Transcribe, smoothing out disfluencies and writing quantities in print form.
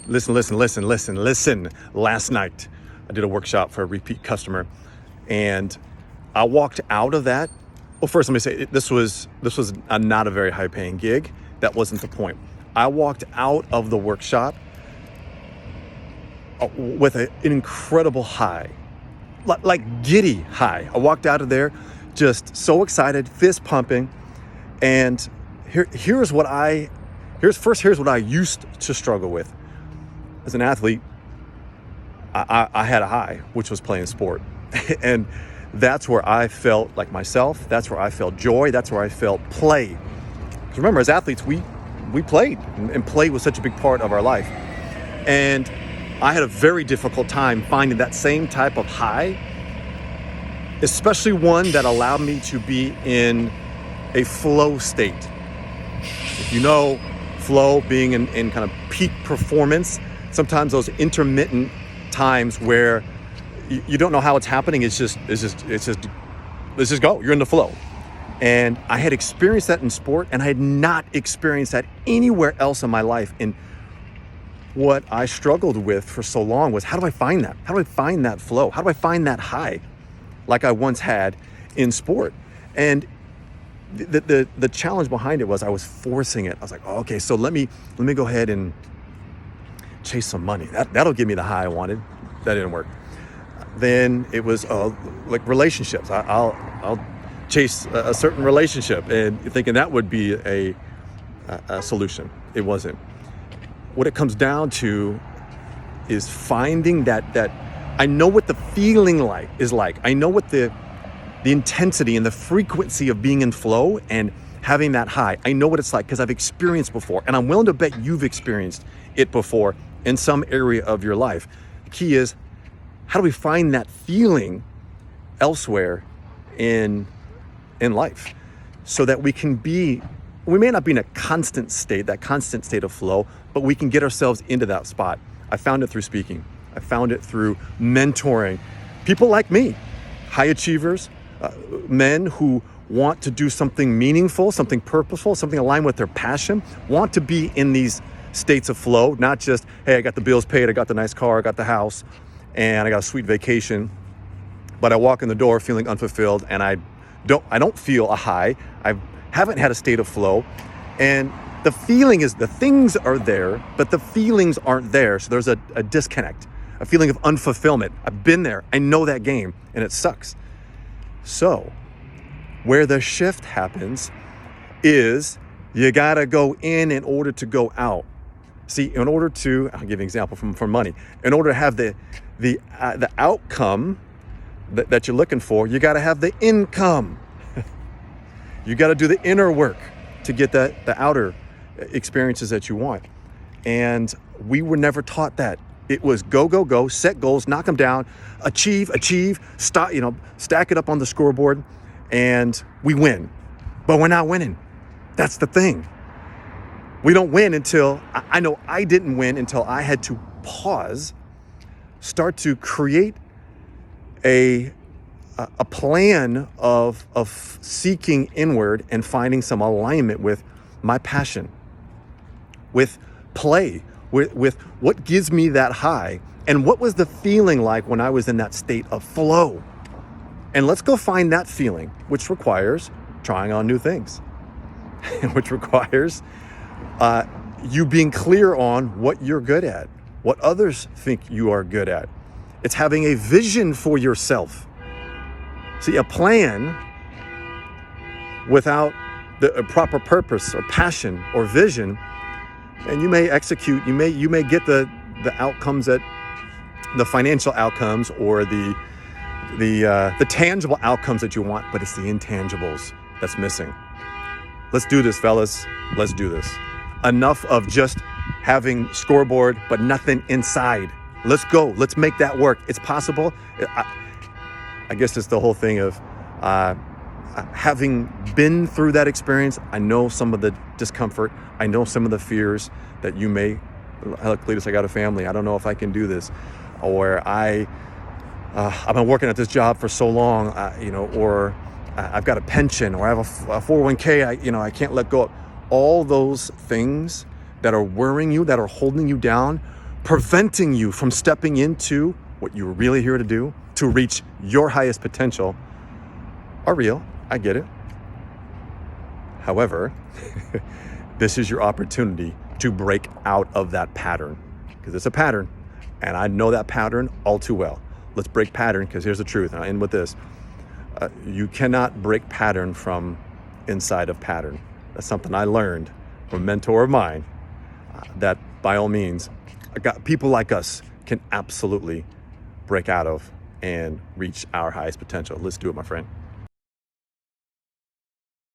Listen. Last night, I did a workshop for a repeat customer, and I walked out of that. Well, first let me say this was not a very high paying gig. That wasn't the point. I walked out of the workshop with an incredible high, like giddy high. I walked out of there just so excited, fist pumping, and here's what I used to struggle with. As an athlete, I had a high, which was playing sport. And that's where I felt like myself. That's where I felt joy. That's where I felt play. Because remember, as athletes, we played, and play was such a big part of our life. And I had a very difficult time finding that same type of high, especially one that allowed me to be in a flow state. If you know flow being in kind of peak performance, sometimes those intermittent times where you don't know how it's happening, it's just let's just go. You're in the flow. And I had experienced that in sport, and I had not experienced that anywhere else in my life. And what I struggled with for so long was, how do I find that? How do I find that flow? How do I find that high like I once had in sport? And the challenge behind it was I was forcing it. I was like, oh, okay, so let me go ahead and chase some money. That'll give me the high I wanted. That didn't work. Then it was like relationships. I'll chase a certain relationship, and thinking that would be a solution. It wasn't. What it comes down to is finding that I know what the feeling is like. I know what the intensity and the frequency of being in flow and having that high. I know what it's like because I've experienced before, and I'm willing to bet you've experienced it before in some area of your life. The key is, how do we find that feeling elsewhere in life so that we may not be in a constant state of flow, but we can get ourselves into that spot. I found it through speaking. I found it through mentoring people like me, high achievers, men who want to do something meaningful, something purposeful, something aligned with their passion, want to be in these states of flow, not just, hey, I got the bills paid, I got the nice car, I got the house, and I got a sweet vacation, but I walk in the door feeling unfulfilled, and I don't feel a high. I haven't had a state of flow, and the feeling is, the things are there, but the feelings aren't there. So there's a disconnect, a feeling of unfulfillment. I've been there. I know that game, and it sucks. So where the shift happens is you got to go in order to go out. See, in order to, I'll give you an example from money. In order to have the outcome that you're looking for, you got to have the income. You got to do the inner work to get the outer experiences that you want. And we were never taught that. It was go, set goals, knock them down, achieve, stack it up on the scoreboard, and we win. But we're not winning. That's the thing. We don't win until, I know I didn't win until I had to pause, start to create a plan of seeking inward and finding some alignment with my passion, with play, with what gives me that high, and what was the feeling like when I was in that state of flow. And let's go find that feeling, which requires trying on new things, which requires you being clear on what you're good at, what others think you are good at. It's having a vision for yourself. See, a plan without the proper purpose or passion or vision, and you may execute, you may get the outcomes, that the financial outcomes or the tangible outcomes that you want, but it's the intangibles that's missing. Let's do this, fellas. Let's do this. Enough of just having scoreboard, but nothing inside. Let's go. Let's make that work. It's possible. I guess it's the whole thing of having been through that experience. I know some of the discomfort. I know some of the fears that you may, Cletus, I got a family. I don't know if I can do this. Or I've been working at this job for so long, or I've got a pension, or I have a 401k, I can't let go of. All those things that are worrying you, that are holding you down, preventing you from stepping into what you're really here to do, to reach your highest potential, are real. I get it. However, this is your opportunity to break out of that pattern, because it's a pattern, and I know that pattern all too well. Let's break pattern, because here's the truth, and I'll end with this. You cannot break pattern from inside of pattern. That's something I learned from a mentor of mine, that by all means, people like us can absolutely break out of and reach our highest potential. Let's do it, my friend.